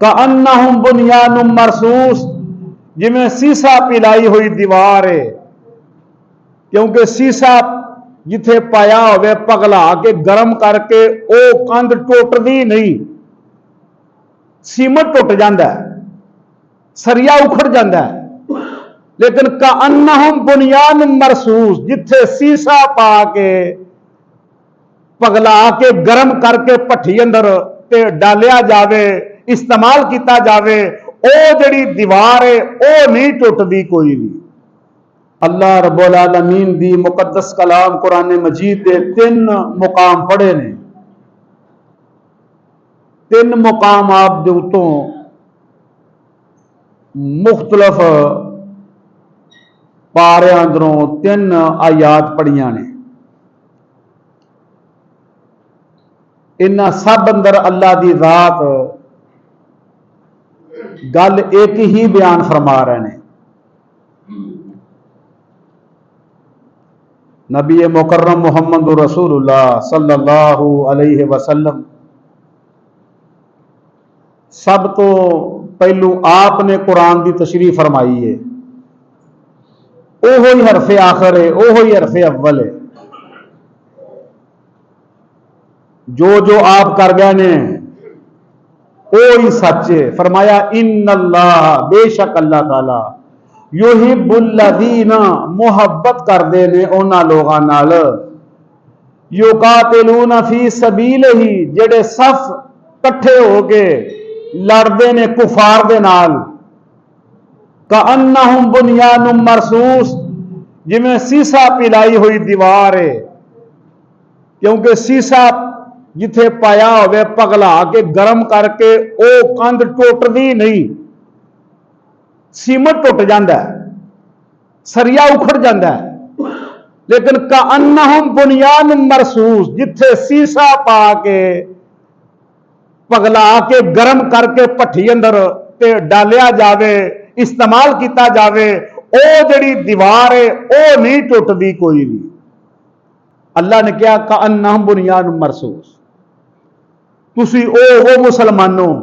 कअन्नहुम बुनियानुम मरसूस, जिमें सीसा पिलाई हुई दीवार है। क्योंकि सीसा जिथे पाया होवे पगला के गर्म करके वो कंध टुटदी नहीं, सीमट टुट जाता है, सरिया उखड़ जाता है। लेकिन कअन्नहुम बुनियानुम मरसूस, जिथे सीसा पा के पगला के गर्म करके भट्ठी अंदर ते डालिया जावे, इस्तेमाल किया जावे, ओ जड़ी दीवार है ओ नहीं टुटदी कोई भी। अल्लाह रब्बुल आलमीन दी मुकद्दस कलाम कुरान मजीद के 3 मुकाम पढ़े ने। 3 मुकाम आप दे उत्तों मुख्तलिफ पारे अंदरों 3 आयात पढ़िया ने। इन्हां सब अंदर अल्लाह दी जात गल एक ही बयान फरमा रहे हैं। नबी मुकर्रम मुहम्मद रसूलुल्लाह सल्लल्लाहु अलैहि वसल्लम सब तो पहलू आपने कुरान की तशरीह फरमाई है। ओहो ही हरफे आखिर है, ओहो ही हरफे अव्वल है। जो जो आप कर गए ने ओ ही सच है। फरमाया इन्नल्लाह, बेशक अल्लाह ताला युहिब्बुल्लज़ीना, मुहब्बत करदे ने उन्हां लोगां नाल युकातिलूना फी सबीलिही, जेड़े सफ कट्ठे हो के लड़दे ने कुफार दे नाल। कअन्नहुम बुनियानुम मरसूस, जिमें सीसा पिलाई हुई दीवार है। क्योंकि सीसा जिथे पाया होवे पगला के गर्म करके वो कंध टुटदी नहीं, सीमट टुट जाता है, सरिया उखड़ जाता है। लेकिन कअन्नहुम बुनियानुम मरसूस, जिथे सीसा पा के पगला के गर्म करके भट्ठी अंदर ते डालिया जावे, इस्तेमाल किया जावे, ओ जड़ी दीवार है ओ नहीं टुटदी कोई भी। अल्लाह ने कहा कअन्नहुम बुनियानुम मरसूस। तुसी ओ मुसलमानों,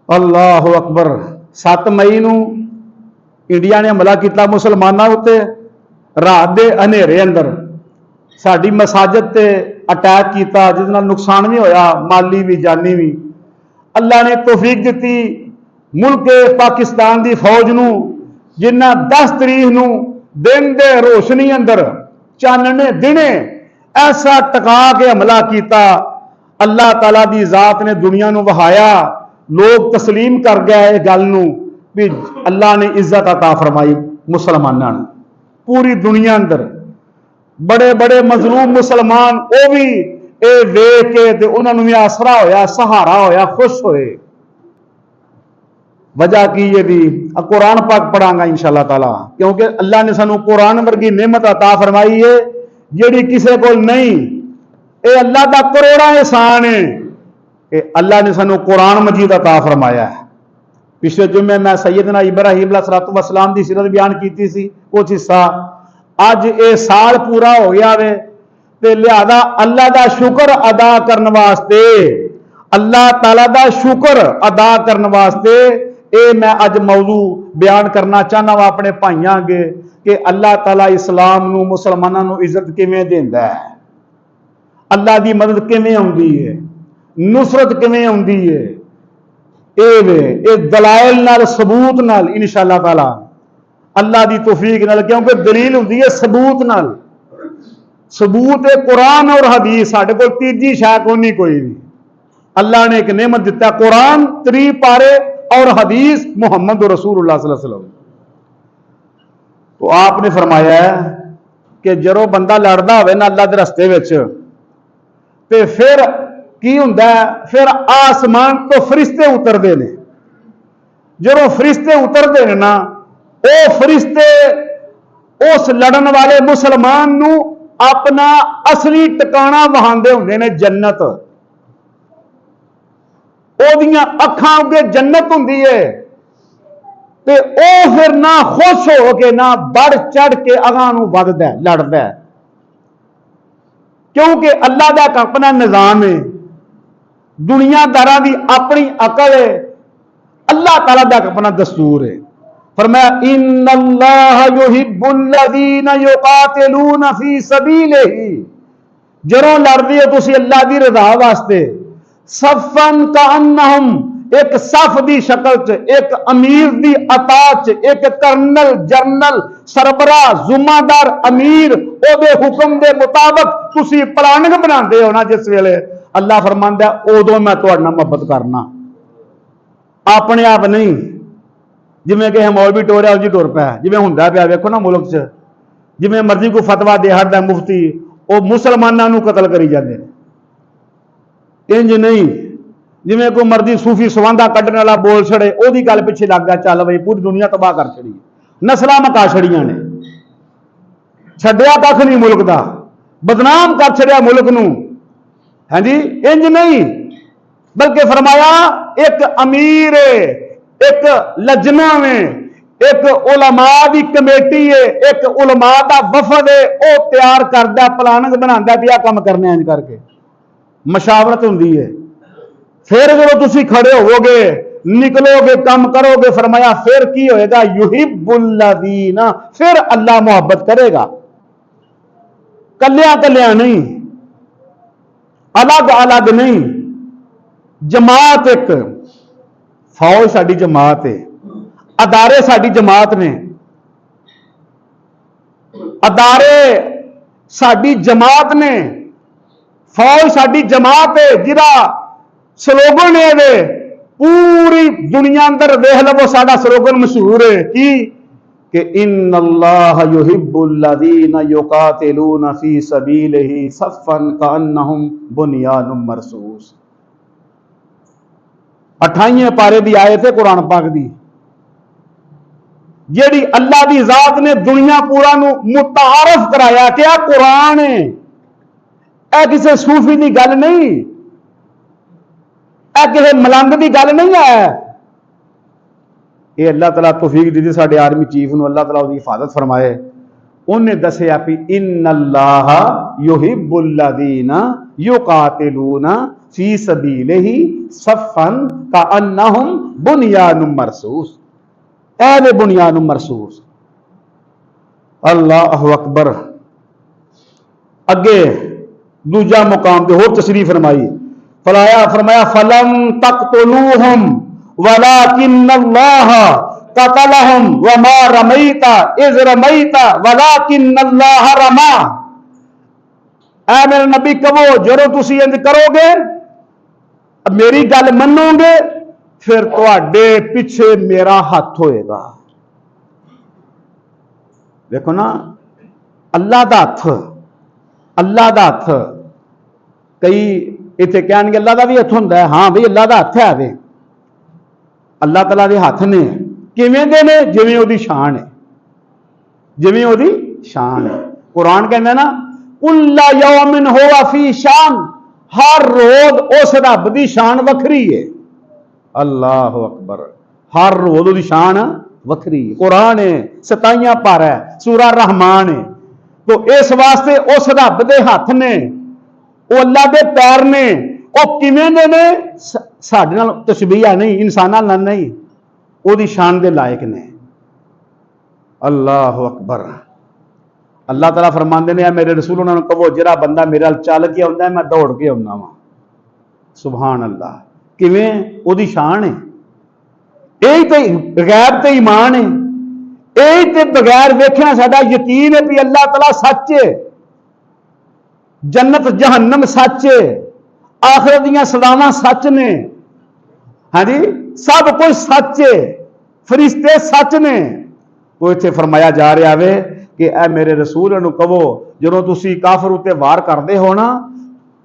अल्लाह अकबर, 7 मई नू इंडिया ने हमला किया मुसलमानों उत्ते, रात के हनेरे अंदर साड़ी मसाजिद ते अटैक किया, जिस नाल नुकसान भी होया, माली भी जानी भी। अल्लाह ने तौफीक दी मुल्क पाकिस्तान की फौज नू, जिन्ना 10 तरीक नू दिन दे रोशनी अंदर चानने दिने ऐसा टका के हमला किया। अल्लाह ताला दी जात ने दुनिया नू वहाया, लोग तस्लीम कर गए इस गल नू भी अल्लाह ने इज्जत अता फरमाई मुसलमानों नू। पूरी दुनिया अंदर बड़े बड़े मजलूम मुसलमान वो भी ये वेख के ते उन्होंने भी आसरा होया, सहारा होया, खुश होए। वजह की ये भी कुरान पाक पढ़ांगा इंशाअल्लाह ताला, क्योंकि अल्लाह ने सानू कुरान वर्गी नेमत अता फरमाई है जिहड़ी किसी को नहीं। ये अल्लाह का करोड़ा एहसान है कि अल्लाह ने सानू कुरान मजीद अता फरमाया है। पिछले जुम्मे मैं सैयदना इब्राहीम अलैहिस्सलाम की सीरत बयान की सी कुछ हिस्सा। अज ये साल पूरा हो गया वे, ते लिहाजा अल्लाह का शुक्र अदा करने वास्ते, अल्लाह ताला का शुक्र अदा करने वास्ते ये मैं अज मौजू बयान करना चाहना वा अपने भाइयों अगे कि अल्लाह ताला इस्लाम नू, मुसलमानों नू इज्जत किवें देंदा है, अल्लाह की मदद किवें आउंदी है, नुसरत किवें आउंदी है। ये दलाइल नाल, सबूत नाल इंशाअल्लाह ताला अल्लाह की तौफीक नाल, क्योंकि दलील हुंदी है सबूत नाल। सबूत है कुरान और हदीस, साडे कोल तीजी शै कोई कोई भी। अल्लाह ने एक नेमत दिता, कुरान 3 पारे और हदीस मुहम्मद रसूलुल्लाह सल्लल्लाहु अलैहि वसल्लम। तो आपने फरमाया कि जदों बंदा लड़दा होवे ना अल्लाह दे रस्ते विच, ते फिर की हुंदा है, फिर आसमान तो फरिश्ते उतरते हैं। जो फरिश्ते उतरते हैं ना, वो फरिश्ते उस लड़न वाले मुसलमान नू अपना असली टिकाणा वहांदे हुंदे ने, जन्नत। ओदियां अखां अगे जन्नत हुंदी है, ते ओ फिर ना खुश हो के ना बढ़ चढ़ के अगां नू वधदा है, लड़दा है, क्योंकि अल्लाह का अपना निजाम है। दुनियादारां दी अपनी अकल है, अल्लाह ताला दा अपना दस्तूर है। फरमाया इन्नल्लाह युहिब्बुल्लज़ीना युकातिलूना फी सबीलिही, जदों लड़दे हो तुसी अल्लाह दी रज़ा वास्ते, सफ़न कअन्नहुम, एक सफ दी शक्ल च, एक अमीर दी अतात च, एक कर्नल जनरल सरबराह जुम्मादार अमीर ओदे हुक्म दे मुताबिक तुसी प्लानिंग बनाते हो ना, जिस वेले अल्लाह फरमांदा उदों मैं तुहाडे नाल मोहब्बत करना, अपने आप नहीं। जिवें कि मौलवी टोरिया उंज टुर पिया, जिवें हुंदा पिया वेखो ना मुल्क च, जिवें मर्जी कोई फतवा दे हटदा मुफ्ती, वो मुसलमानां नूं कतल करी जांदे ने। इंज नहीं, जिवें कोई मर्जी सूफी सवांदा कड्ढण वाला बोल छड़े, ओदी गल पिछे लग गया, चल बई पूरी दुनिया तबाह कर छड़ी, नस्लां मका छड़ियां ने, छड्डिया कख नहीं मुल्क दा, बदनाम कर छड़िया मुल्क नूं। हां जी, इंज नहीं, बल्कि फरमाया एक अमीर है, एक लजना में, एक उलमा की कमेटी है, एक उलमा का वफद है, वह तैयार करता प्लानिंग बनाता भी आ काम करने इंज करके, मशावरत होंदी है। फिर जो तुसी खड़े होवोगे, निकलोगे, काम करोगे, फरमाया फिर की होएगा, युहिब्बुल्लज़ीना, फिर अल्लाह मोहब्बत करेगा, कल्यां कल्यां नहीं, अलग अलग नहीं, जमात एक, फौज साडी जमात है, अदारे साडी जमात ने, अदारे साडी जमात ने, फौज साडी जमात है, जिहदा स्लोगन है वे पूरी दुनिया अंदर देख लो, साडा स्लोगन मशहूर है कि इन्नल्लाह युहिब्बुल्लज़ीना युकातिलूना फी सबीलिही सफ़न कअन्नहुम बुनियानुम मरसूस। 28वें पारे दी आयत है कुरान पाक दी, जेड़ी अल्लाह दी जात ने दुनिया पूरा नूं मुतारफ कराया कि आ कुरान है, ए किसी सूफी की गल नहीं, ए किसी मलंग की गल नहीं है। ये अल्लाह तआला तौफीक दी साडे आर्मी चीफ नूं, अल्लाह तआला उहदी हिफाजत फरमाए। उन्हें दसिया भी इन्नल्लाह युहिब्बुल्लज़ीना युकातिलूना फी सबीलिही सफ़न कअन्नहुम बुनियानुम मरसूस, ऐ बुनियानुम मरसूस। अल्लाहु अकबर। अगे दूजा मुकाम दे होर तशरीफ फरमाई, फरमाया फलम तक़तुलूहुम वलाकिन्नल्लाह क़तलहुम वमा रमैता इज़ रमैता वलाकिन्नल्लाह रमा। ऐ मेरे नबी कहो, जो तुसी इंज करोगे, मेरी गल मनोगे, फिर तुहाडे पिछे मेरा हाथ होएगा। देखो ना, अल्लाह दा हथ, अल्लाह दा हथ। कई इत्थे कहणगे अल्लाह दा भी हथ हुंदा है, हाँ भाई अल्लाह दा हथ है वे, अल्लाह तआला दे हथ ने, किवें दे ने, जिवें ओदी शान है, जिवें ओदी शान है। कुरान कहंदा ना कुल्ला यौमिन हुवा फी शान, हर रोज उस रब दी शान वखरी है। अल्लाह अकबर। हर रोज ओदी शान वखरी है। कुरान है 27 पारा है, सूरा रहमान है। तो इस वास्ते उस रब दे हथ ने, वो अल्लाह दे पैर ने, वो किवें दे ने, साडे नाल तशबीह नहीं, इंसानां नाल नहीं, ओदी शान दे लायक ने। अल्लाह अकबर। अल्लाह तआला फरमांदे ने मेरे रसूल उन्होंने कहो, जिहड़ा बंदा मेरे नाल चल के आउंदा है मैं दौड़ के आउंदा वां। सुभान अल्लाह। किवें? ओदी शान है। यही तो गैब ते ईमान है, यही तो बगैर वेख्या साडा यकीन है भी अल्लाह तआला सच है, जन्नत जहन्नम सच है, आखिरत दीयां सज़ावां सच ने, हाँ जी सब कुछ सच है, फरिश्ते सच ने। वो इत्थे फरमाया जा रहा है कि ए मेरे रसूल नूं कहो, जदों तुसी काफर उत्ते वार करदे हो ना,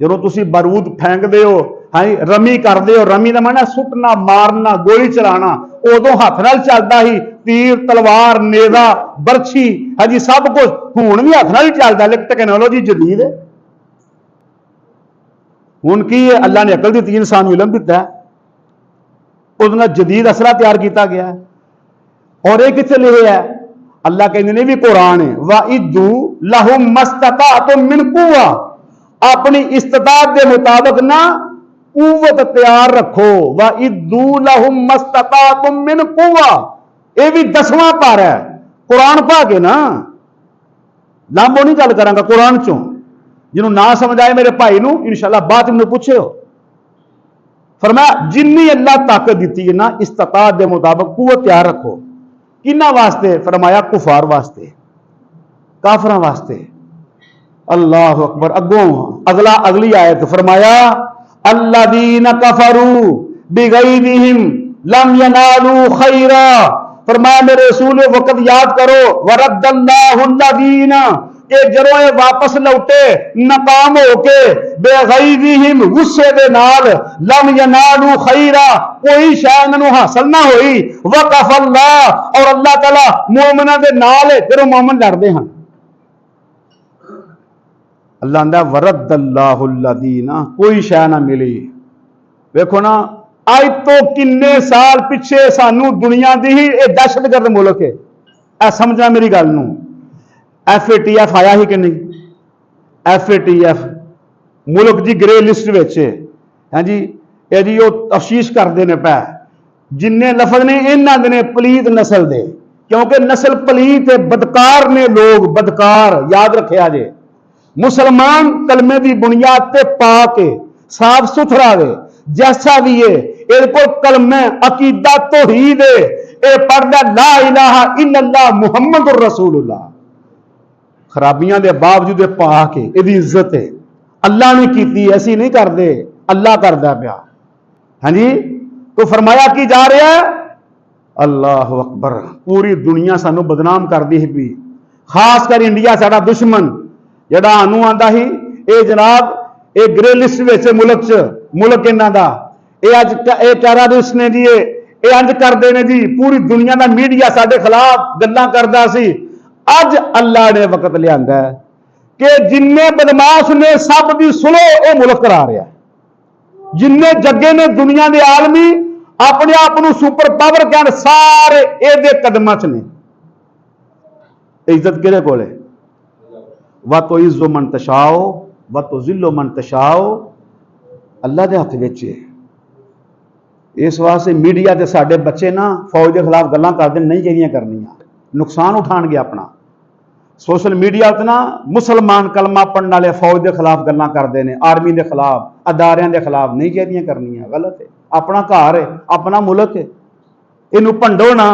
जदों तुसी बारूद फेंकदे हो, हाँ रमी करदे हो, रमी दा माना सुटना, मारना, गोली चलाना, उदों हथ नाल चलदा ही, तीर तलवार नेजा बरछी, हाँ जी सब कुछ हुण भी हथ नाल ही चलदा, लेकिन टेक्नोलॉजी जदीद है। हुण की है, अल्लाह ने अकल दी, इंसान नूं इलम दिता है, उहदे नाल जदीद असला तैयार किया गया है। और यह कित्थे लिखिया है? अल्लाह कहते ने भी कुरान है, वाइदू लहुम मस्तताअतुम मिन कुव्वा, अपनी इस्तिताअत के मुताबिक ना कुव्वत तैयार रखो, व इद्दू लहुम मस्ततातुम मिन कुव्वा। यह भी 10वां पारा है कुरान पा के ना, लांबो नहीं गल करांगा कुरान चों। जिन्होंने ना समझ आए मेरे भाई नू इंशाअल्लाह बाद में पूछे हो। फरमाया जिन्नी अल्लाह ताकत दी है ना, इस्तात के मुताबिक कुव्वत तैयार रखो। किन्ना वास्ते? फरमाया कुफार वास्ते, काफर वास्ते। अल्लाह अकबर। अगों अगला अगली आयत फरमाया अल्लज़ीना कफरू बिगैरिहिम लम यनालू खैरा। फरमाया मेरे रसूल वक्त याद करो, वरद्दल्लाहु अल्लज़ीना के जरों ये वापस लौटे नाकाम होके, बेगैरिहिम गुस्से दे नाल, लम यनालू खैरा कोई शय इन्हां नूं हासिल ना होई, वकफल्लाह और अल्लाह ताला मोमिनां दे नाल है जरों मोमिन लड़दे हैं। अल्लाह आंदा वरद्दल्लाहु अल्लज़ीना कोई शय ना मिली। देखो ना आज तो किन्ने साल पिछे सानू दुनिया दी ही यह दहशतगर्द मुल्क है, ऐ समझना मेरी गल नूं। FATF आया ही कि नहीं? FATF मुल्क जी ग्रे लिस्ट विच है जी, ये जी वो तफ्शीश करते हैं पै जिन्ने लफज ने इन्हां दे ने पलीत नस्ल दे, क्योंकि नस्ल पलीत है, बदकार ने लोग, बदकार याद रखे जे। मुसलमान कलमे की बुनियाद ते पाक है, साफ सुथरा है, जैसा भी है इनको कलमे अकीदा तौहीद है, ये पढ़दा ला इलाहा इल्लल्लाह मुहम्मदुर रसूलुल्लाह। खराबियां के बावजूद पाक है, इसकी इज्जत है, अल्लाह ने की, ऐसी नहीं करते, अल्लाह करता पाया। हाँ जी, तो फरमाया की जा रहा है अल्लाह अकबर। पूरी दुनिया सानू बदनाम करती है भी, खासकर इंडिया साडा दुश्मन जड़ा आनू आंदा ही ये जनाब ये ग्रे लिस्ट विच मुल्क इन्हां दा ये अज टेररिस्ट ने जी, ये अंज करते हैं जी। पूरी दुनिया का मीडिया साडे खिलाफ गल्लां करदा सी। अज अल्लाह ने वक्त लिया कि जिन्ने बदमाश ने सब की सुनो वो मुल्क करा रहा है। जिन्ने जगे ने दुनिया के आलमी अपने आप को सुपर पावर कहन, सारे ये कदम च ने। इज्जत किहदे कोल है? व तो इज्जो मन तशाओ व तो जिल्लो मन तशाओ, अल्लाह के हथ विच है। इस वास्ते मीडिया के साडे बच्चे ना फौज के खिलाफ गल्लां करते नहीं चाहिए करनियां, नुकसान उठाएंगे अपना। सोशल मीडिया ते ना मुसलमान कलमा पढ़ने वाले फौज के खिलाफ गल्लां करते हैं, आर्मी के खिलाफ, अदारियां के खिलाफ नहीं चाहिए करनियां, गलत है। अपना घर है, अपना मुल्क है, इनू भंडो ना।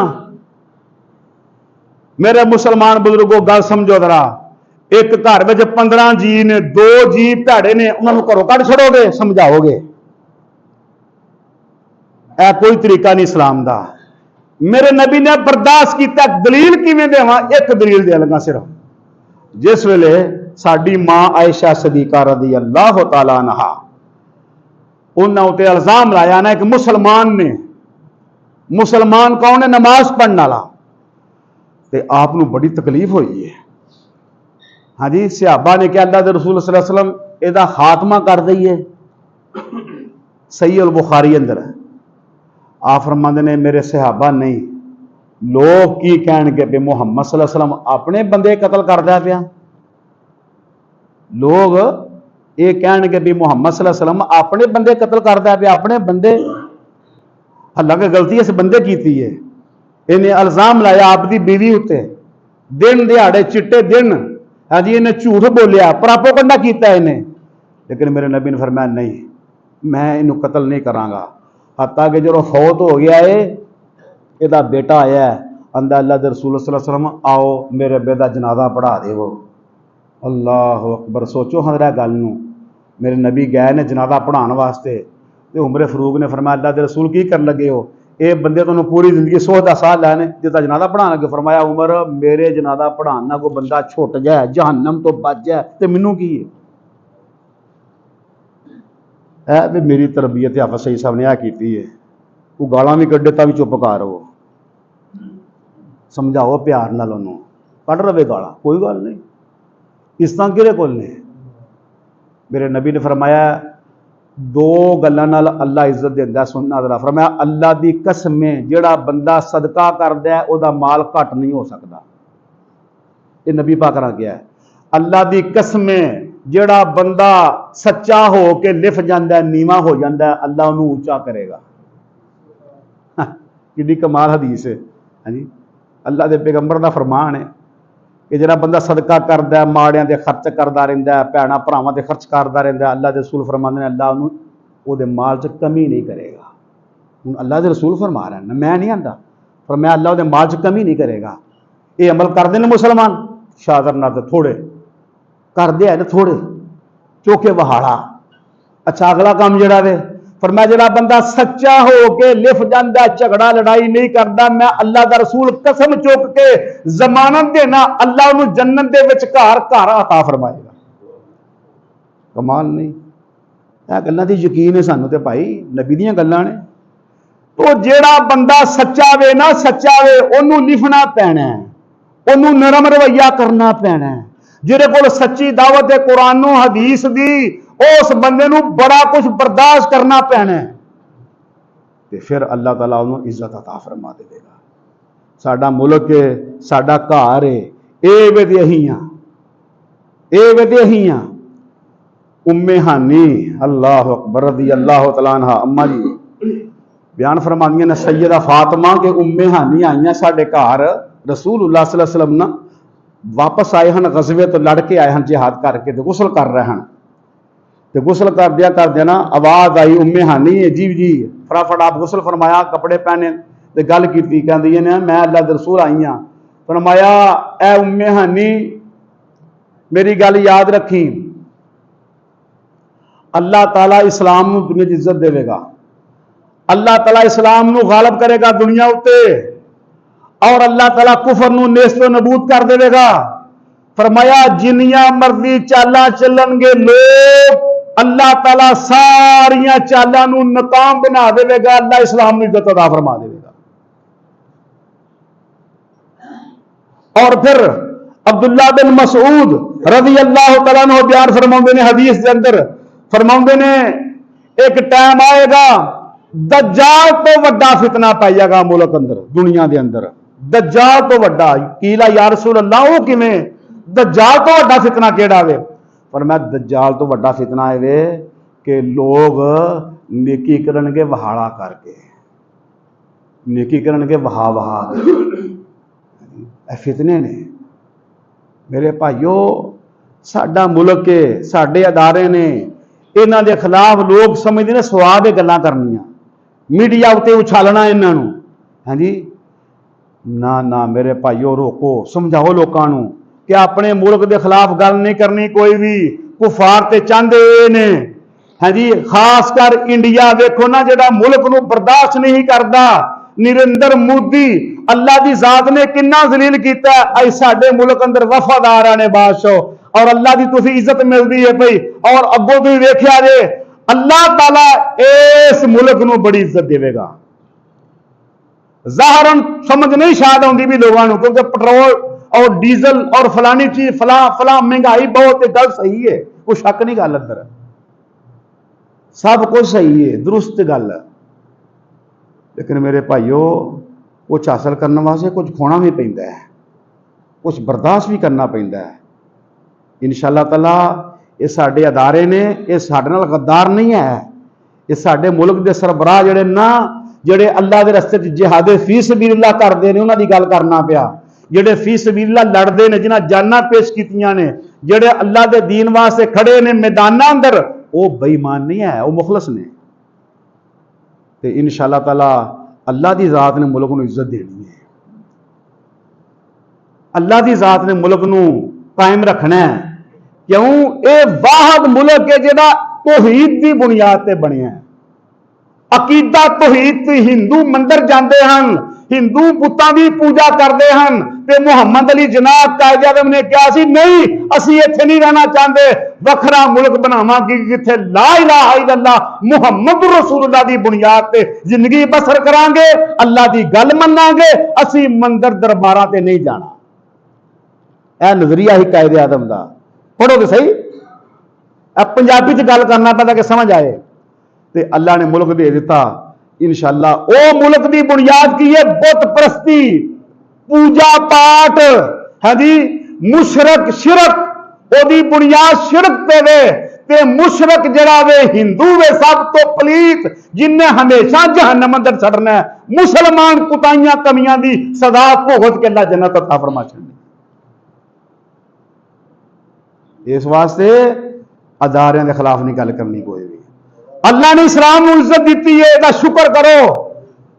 मेरे मुसलमान बुजुर्गों गल समझो जरा, एक घर में 15 जी ने, 2 जी भैड़े ने, उन्होंने घरों कढ़ छड़ोगे, समझाओगे? ऐ कोई तरीका नहीं इस्लाम का। मेरे नबी ने बर्दाश्त किया। दलील किवें देवां? एक दलील दे लगा सिर्फ। जिस वेले साडी मां आयशा सदीका रज़ी अल्लाह तआला अन्हा उन्हां उत्ते इल्जाम लाया ना, एक मुसलमान ने, मुसलमान कौन है? नमाज पढ़ने वाला, ते आप नूं बड़ी तकलीफ हुई है। हाँ जी, सहाबा ने कहा अल्लाह दे रसूल सल्लल्लाहु अलैहि वसल्लम इहदा खात्मा कर दईए। सही अल बुखारी अंदर आप फरमाते ने मेरे सहाबा नहीं, लोग की कहणगे भी मुहम्मद सल्लल्लाहु अलैहि वसल्लम अपने बंदे कतल करदा पिया। लोग ये कहणगे भी मुहम्मद सल्लल्लाहु अलैहि वसल्लम अपने बंदे कतल करदा पिया, अपने बंदे। हालांकि गलती इस बंदे की है, इन्हें इल्जाम लाया आपकी बीवी उत्ते, दिन दिहाड़े चिट्टे दिन। हाँ जी, इन्हें झूठ बोलिया, प्रापोगंडा किया इन्हें। लेकिन मेरे नबी ने फरमाया नहीं, मैं इन्हू कतल नहीं करांगा। हत्ता कि जो फौत हो गया है, इसका बेटा आया है, आंदा अल्लाह के रसूल सल्लल्लाहु अलैहि वसल्लम आओ मेरे बेटा जनाजा पढ़ा देवो। अल्लाह अकबर। सोचो हाँ गल नूं, मेरे नबी गए ने जनाजा पढ़ाने वास्ते, तो उमर फरूक ने फरमाया अल्लाह के रसूल की कर लगे हो? ये बंदे तुहानूं पूरी जिंदगी 100 का साल लैने जिसका जनाजा पढ़ाने लगे। फरमाया उमर मेरे जनाजा पढ़ाना कोई बंदा छुट जाए, जहन्नम तो बच जाए, तो मैनू की है भी मेरी तरबियत हाफिज़ सईद साहब ने यह की है। वो गालां भी कड्डे तां भी चुप कर रहो, समझाओ प्यार नाल उन्होंने, कढ़ रवे गालां, कोई गल नहीं। इस तरह किहदे कोल ने? मेरे नबी ने फरमाया 2 गल्लां नाल अल्लाह इज्जत देंदा। सुनना जरा, फरमाया अल्लाह दी कसम जिहड़ा बंदा सदका करदा है उहदा माल घट नहीं हो सकता। ये नबी पाक ने कहा है। अल्लाह दी कसम ਜਿਹੜਾ ਬੰਦਾ ਸੱਚਾ ਹੋ ਕੇ ਲਿਫ ਜਾਂਦਾ, ਨੀਵਾ ਹੋ ਜਾਂਦਾ, ਅੱਲਾ ਉਹਨੂੰ ਉੱਚਾ ਕਰੇਗਾ। ਕਿੰਨੀ ਕਮਾਲ ਹਦੀਸ है। हाँ जी, अल्लाह के पैगंबर का फरमान है कि जिहड़ा बंदा सदका करदा, माड़ियां दे खर्च करदा रहिंदा, भैणां भरावां ते खर्च करदा रहिंदा, अल्लाह के रसूल फरमांदे ने अल्लाह उहनूं उहदे माल च कमी नहीं करेगा। हुण अल्लाह के रसूल फरमा रहे हैं, मैं नहीं आंदा, पर मैं अल्लाह उहदे माल च कमी नहीं करेगा। ये अमल करदे ने मुसलमान? शादर नाद थोड़े करदे हैं, थोड़े चौके वहाड़ा। अच्छा, अगला काम जिहड़ा वे फरमाया, जिहड़ा बंदा सच्चा हो के लिफ जाता, झगड़ा लड़ाई नहीं करता, मैं अल्लाह का रसूल कसम चुक के जमानत देना, अल्लाह उन्हें जन्नत दे विच घर घर अता फरमाएगा। कमाल नहीं? यह गल्लां दी यकीन है सानू ते भाई, नबी दीयां गल्लां ने। तो जिहड़ा बंदा सच्चा वे ना, सच्चा वे, उन्होंने लिखना पैना है, उन्होंने नरम रवैया करना पैना है। जिहदे कोल सच्ची दावत है कुरानो हदीस दी, उस बंदे नूं बड़ा कुछ बर्दाश्त करना पैना है, ते फिर अल्लाह ताला उन्होंने इज्जत अता फरमा देगा। साडा मुल्क है, साडा घर है, ए वे ते अहीं हां, ए वे ते अहीं हां। उम्मे हानी अल्लाह अकबर रज़ी अल्लाह तआला अन्हा अम्मा जी बयान फरमांदियां ने, सैयदा फातिमा के उम्मे हानी आईयां साडे घर, रसूलुल्लाह सल्लल्लाहु अलैहि वसल्लम ना वापस आए हैं, गज़वे तो लड़ के आए हैं जिहाद करके, तो गुसल कर रहे हैं, तो गुसल कर ना आवाज़ आई, उम्मे हानी है जी जी, फटाफट आप गुसल फरमाया, कपड़े पहने, तो गल की कहती ने, मैं अल्लाह दे रसूल आई हाँ। फरमाया, ए उम्मे हानी मेरी गल याद रखी, अल्लाह ताला इस्लाम नूं दुनिया च इज्जत देवेगा, अल्लाह ताला इस्लाम नूं गालिब करेगा दुनिया उत्ते, और अल्लाह ताला कुफर नूं नेस्तो नबूद कर देवेगा। फरमाया, जिन्नियां मर्जी चालां चलणगे लोग, अल्लाह ताला सारियां चालां नूं नाकाम बना देवेगा, अल्लाह इस्लाम नूं इज्जत अता फरमा देवेगा। और फिर अब्दुल्ला बिन मसूद रज़ी अल्लाह तआला अन्हु बयान फरमाउंदे ने हदीस के अंदर, फरमाउंदे ने एक टाइम आएगा दज्जाल तो वड्डा फितना पाएगा मुल्क अंदर, दुनिया के अंदर दज्जाल तो वड्डा। कीला या रसूल अल्लाह, वो किवें? दज्जाल तो वड्डा फितना केड़ा वे? पर मैं दज्जाल तो वड्डा फितना है वे कि लोग नेकी करनगे वहाड़ा करके, नेकी करनगे वहा वहा के, फितने ने। मेरे भाइयों, साडा मुल्क है, साडे अदारे ने, इन्हां दे खिलाफ लोग समझदे ने स्वाद दी गल्लां करनियां, मीडिया उत्ते उछालना इन्हां नूं। हां जी, ना ना मेरे भाइयों, रोको, समझाओ लोगों नूं कि अपने मुल्क के खिलाफ गल नहीं करनी कोई भी। कुफार ते चाहते ने, हाँ जी, खासकर इंडिया देखो ना, जिहड़ा मुल्क नूं बर्दाश्त नहीं करता। नरेंद्र मोदी अल्लाह की जात ने किन्ना जलील किया, अज साडे मुल्क अंदर वफादार ने बादशाह, और अल्लाह की तुसीं इज्जत मिलती है पई, और अगों तुसीं वेख्या जे अल्लाह ताला इस मुल्क नूं बड़ी इज्जत देवेगा। ज़ाहरन समझ नहीं शायद आउंदी भी लोगों को, क्योंकि पेट्रोल और डीजल और फलानी चीज फला महंगाई बहुत है, गल सही है, कोई शक नहीं गल अंदर, सब कुछ सही है, दुरुस्त गल। लेकिन मेरे भाइयों, कुछ हासिल करने वास्ते कुछ खोना भी पैंदा है, कुछ बर्दाश्त भी करना पैंदा है। इंशाअल्लाह ताला ये साडे अदारे ने, ये साडे नाल गद्दार नहीं है, ये साडे मुल्क के सरबराह जिहड़े ना, जिहड़े अल्लाह के रस्ते जिहादे फी सबीलिल्लाह करदे ने, उन्हां दी गल करना पिया। जिहड़े फी सबीलिल्लाह लड़दे ने, जिन्हां जानां पेश कीतियां ने, जिहड़े अल्लाह के दीन वास्ते खड़े ने मैदानां अंदर, वो बेईमान नहीं है, वो मुखलस ने। ते इंशाअल्लाह ताला अल्लाह की जात ने मुल्क नूं इज्जत देनी है, अल्लाह की जात ने मुल्क नूं कायम रखना है। क्यों? ये वाहद मुल्क है जिहड़ा तौहीद की बुनियाद ते बनिया है। अकीदा तौहीद, हिंदू मंदिर जाते हैं, हिंदू बुतां की पूजा करते हैं, ते मुहम्मद अली जनाब कायदे आज़म ने कहा सी, नहीं असी इत्थे नहीं रहना चाहते, वखरा मुल्क बनावांगे जिथे ला इलाहा इल्लल्लाह मुहम्मद रसूलुल्लाह की बुनियाद ते जिंदगी बसर करांगे, अल्लाह की गल मनांगे, असी मंदिर दरबारां ते नहीं जाना। यह नजरिया ही कायदे आज़म दा। पढ़ो तो सही, अब पंजाबी च गल करना पैंदा कि समझ आए। ते अल्लाह ने मुल्क दे दिता इंशाअल्लाह। ओ मुल्क की बुनियाद की है बुत परस्ती, पूजा पाठ, हाँ जी, मुशरक शिरक, ओदी बुनियाद शिरक पे वे ते मुशरक जड़ा वे हिंदू वे सब तो पलीत जिन्हें हमेशा जहन्नम अंदर सड़ना है। मुसलमान कुताइयां कमियां दी सदा भुगत के अल्लाह जन्नत अता फरमा छड़नी। इस वास्ते अदारियां के खिलाफ नहीं गल करनी कोई भी। अल्लाह ने इस्लाम को इज्जत दी है, इसका शुक्र करो।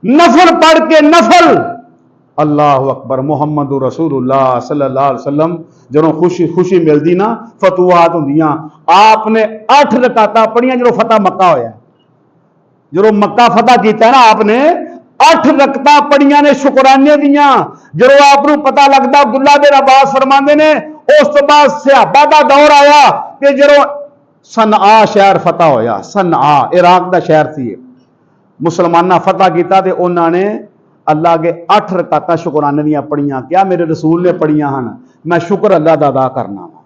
नफल पढ़ के नफल अल्लाह अकबर मुहम्मद रसूलुल्लाह सल्लल्लाहु अलैहि वसल्लम जो खुशी खुशी मिलती ना फतुआत होंदियां आपने 8 रकाता पढ़ियां जो फतह मक्का होया। जो मक्का फतह किया ना आपने 8 रकता पढ़ियां ने शुकराने दियां। जो आपको पता लगता अब्दुल्ला बिन अब्बास फरमाते ने उस तो बाद सहाबा का दौर आया कि जो सनआ शहर फतह होया। सनआ इराक का शहर थी, मुसलमाना फतह किया तो उन्होंने अल्लाह के 8 रकाता शुकराने दियां पढ़ियां। क्या मेरे रसूल ने पढ़ियां हैं, मैं शुक्र अल्लाह का अदा करना वा।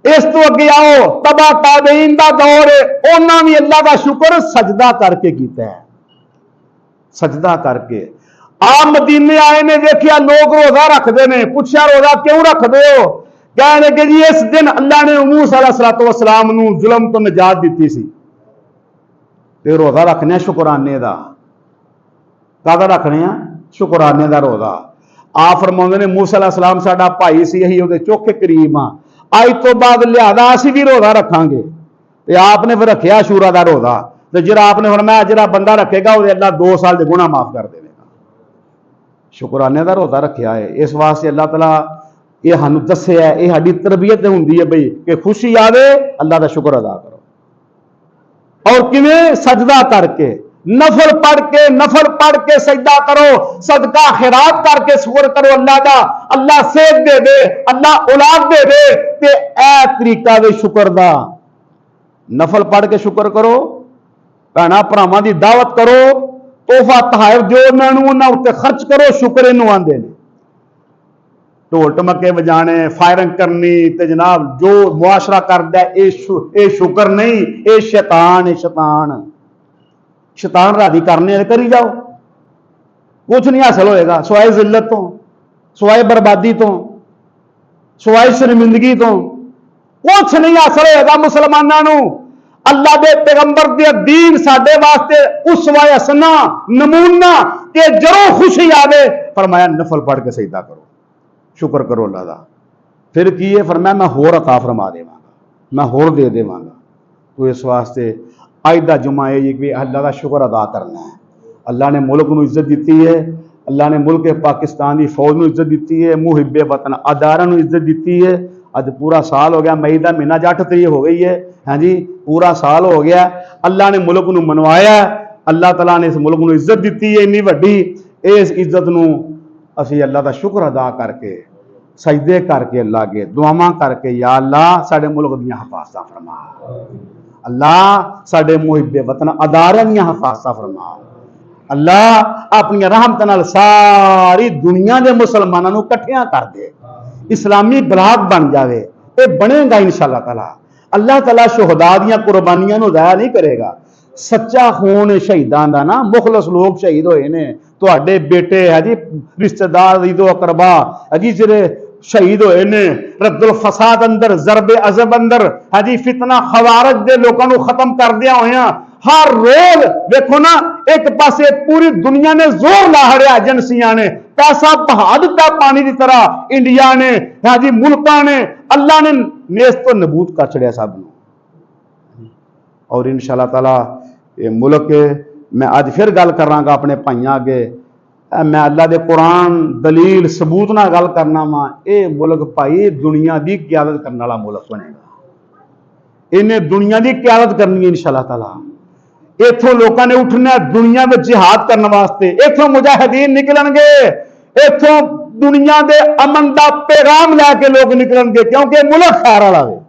इस तो अगे आओ तबा ताबईन का दौर है, उन्होंने भी अल्लाह का शुक्र सजदा करके किया है। सजदा करके आप मदीने आए ने देखिया लोग रोजा रखते हैं, पूछा रोजा क्यों रखते हो? कहने कि जी इस दिन अल्लाह ने मूसा अलैहिस्सलाम नूं जुल्म तो निजात दी सी ते रोजा रखने शुकराने का। कादा रखने आ? शुकराने का रोजा। आप फरमाउंदे ने मूसा अलैहिस्सलाम साडा भाई सी, असीं उहदे चोखे करीब हां, अज तो बाद लिहाजा असीं भी रोजा रखांगे। ते आपने फिर रखिया आशूरा का रोजा। तो जिहड़ा आपने फरमाया जिहड़ा बंदा रखेगा उहदे अल्लाह 2 साल के गुनाह माफ कर देगा। शुकराने का रोजा रखिया है। इस वास्ते अल्लाह तआला ये सानूं दस्सिया, ये साडी तरबियत हुंदी है बई कि खुशी आवे अल्लाह का शुक्र अदा करो। और किवें? सजदा करके नफल पढ़ के सजदा करो, सदका खैरात करके शुक्र करो अल्लाह का। अल्लाह सेहत दे दे, अल्लाह औलाद दे दे, ते ए तरीका वे शुक्र दा। नफल पढ़ के शुक्र करो, भैणा भरावां दी दावत करो, तोहफा तहाइफ जो उन्होंने उत्ते खर्च करो, शुक्र इनू आंदे ने। ढोल टमके बजाने, फायरिंग करनी ते जनाब जो मुआशरा करदा है ये शुक्र नहीं, ये शैतान है। शैतान राजी करने करी जाओ, कुछ नहीं हासिल होएगा सिवाय जिल्लत तो, सिवाय बर्बादी तो, सिवाय शर्मिंदगी तो कुछ नहीं हासिल होएगा मुसलमानों। अल्लाह के पैगंबर के दीन साडे वास्ते उसवा हसना नमूना कि जरूर खुशी आवे फरमाया नफल पढ़ के सजदा करो, शुक्र करो अल्लाह का। फिर की है फरमाया मैं होर अता फरमा देवांगा, मैं होर दे देवांगा। तो इस वास्ते अज का जुमा है कि अल्लाह का शुक्र अदा करना है। अल्लाह ने मुल्क को इज्जत दी है, अल्लाह ने मुल्क पाकिस्तान की फौज को इज्जत दी है, मुहिबे वतन अदारा को इज्जत दी है। अज पूरा साल हो गया, मई का महीना 8 तरीक हो गई है, हाँ जी पूरा साल हो गया। अल्लाह ने मुल्क को मनवाया, अल्लाह तआला ने इस मुल्क को इज्जत दी है इन्नी वड्डी। इस इज्जत को असी अल्लाह का शुक्र अदा करके सजदे करके अल्लाह के दुआवां करके या अल्लाह साडे मुल्क दियां हिफाजतां फरमा, अल्लाह साडे मुहिबे वतन अदारियां दियां हिफाजतां फरमा। अल्लाह अपनी रहमत नाल सारी दुनिया के मुसलमानों को इकट्ठियां कर दे, इस्लामी बलाक बन जाए। ये बनेगा इंशाअल्लाह ताला। अल्लाह ताला शुहदा दियां कुर्बानियां नूं ज़ाया नहीं करेगा। सच्चा खून शहीदां दा ना, मुखलस लोग शहीद होए ने, तुहाडे बेटे है जी, रिश्तेदार ईदो अकरबा है जी जिहड़े शहीद होए ने रद्दुल फसाद अंदर, ज़रबे अज़ब अंदर है जी, फितना खवारज दे लोगों को खत्म करदियां होया। हर रोज देखो ना एक पासे पूरी दुनिया ने जोर ला हड़िया, एजेंसियां ने पैसा बहा दिता पानी की तरह, इंडिया ने है जी मुल्कां ने, अल्लाह ने नेस्त तो नबूत कर छड़िया सब। और इंशाअल्लाह ताला ये मुल्क मैं अज फिर गल करांगा अपने भाइयों अगे, मैं अल्लाह के कुरान दलील सबूत ना गल करना वा। ये मुल्क भाई दुनिया की क्यादत करने वाला मुल्क बनेगा, इन्हें दुनिया की क्यादत करनी है इंशाअल्लाह ताला। इथों लोगों ने उठना दुनिया में जिहाद करने वास्ते, इथों मुजाहिदीन निकलणगे, इथों दुनिया के अमन का पैगाम लैके लोग निकलणगे, क्योंकि मुल्क खैर वाला है।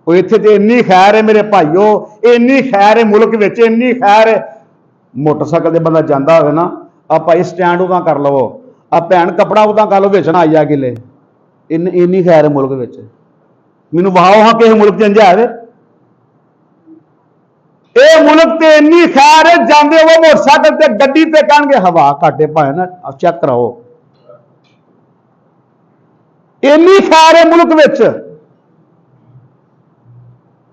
इत्थे तो इन्नी खैर है मेरे भाइयों, इन्नी खैर है मुल्क विच, इन्नी खैर है। मोटरसाइकिल से बंदा जाता हो ना, आ भाई स्टैंड उदा कर लवो, आ भैन कपड़ा उदा कर लो, बेचना आई जा किले, इन्नी खैर है मुल्क विच। मैनू वहाओ हाँ किसी मुल्क च है ये मुल्क ते इन्नी खैर है, जाते हो मोटरसाइकिल से गड्डी ते कहणगे हवा घाटे भाए ना चेक कराओ। इन्नी खैर है मुल्क विच।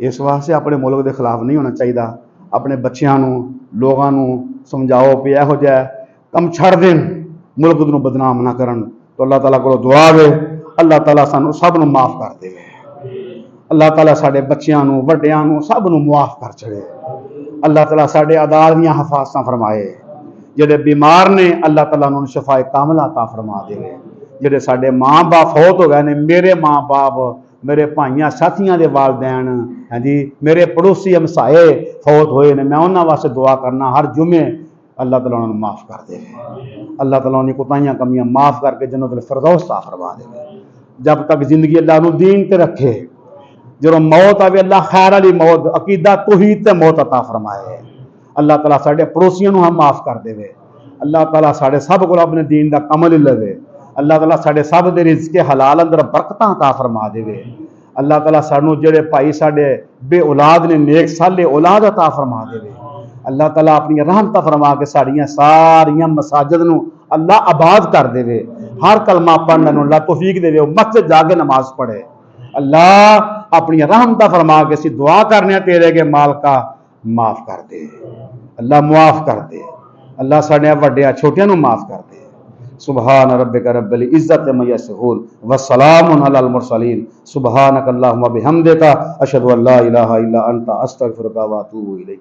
इस वास्ते अपने मुल्क के खिलाफ नहीं होना चाहिए। अपने बच्चों लोगों समझाओ भी यहो जिहा कम छड़ देन, मुल्क नूं बदनाम ना करन। तो अल्लाह ताला को दुआ है, अल्लाह ताला सानू सब नूं माफ कर दे। अल्लाह ताला साडे बच्चों वड्डियां सब नूं माफ कर छड़े। अल्लाह ताला साडे अदालत दीयां हिफाजतां फरमाए। जेडे बीमार ने अल्लाह ताला उन्होंने शफाए कामला अता फरमा दे। जेडे साडे माँ बाप फौत हो गए ने, मेरे माँ बाप, मेरे भाइयों साथियों के वालदैन, हाँ जी, मेरे पड़ोसी हमसाए फौत होए ने, मैं उन्होंने वास्ते दुआ करना हर जुमे अल्लाह ताला उन्होंने माफ़ कर दे। अल्लाह ताला उन्हें कोताहियां कमियां माफ़ करके जन्नतुल फिरदौस अता फरमा दे। जब तक जिंदगी अल्लाह नूं दीन ते रखे, जो मौत आवे अल्लाह खैर वाली मौत, अकीदा तौहीद ते मौत अता फरमाए। अल्लाह ताला साडे पड़ोसियों हम माफ़ कर दे। अल्लाह ताला साडे सब को अपने दीन का कमल लवे। अल्लाह ताला साडे सब दे रिज़्क़े हलाल अंदर बरकतां अता फरमा देवे। अल्लाह ताला सानू जेडे भाई साडे बे औलाद ने, नेक साले औलाद अता फरमा देवे। अल्लाह ताला अपनी रहमत फरमा के साड़ियां सारियां मसाजिद नू अल्लाह आबाद कर देवे। हर कलमा पढ़ने नू अल्लाह तौफीक देवे, मस्जिद जाके नमाज पढ़े। अल्लाह अपनी रहमत फरमा के असीं दुआ करने तेरे के मालका माफ कर दे। अल्लाह मुआफ कर दे। अल्लाह साडे वड्डियां छोटियां नू माफ कर दे। सुबहान रब्बिका रब्बिल इज्जति अम्मा यसिफून व सलामुन अलल मुरसलीन सुबहानक अल्लाहुम्मा बिहम्दिका अशहदु अल्ला इलाहा इल्ला अंता अस्तगफिरुका व अतूबु इलैक।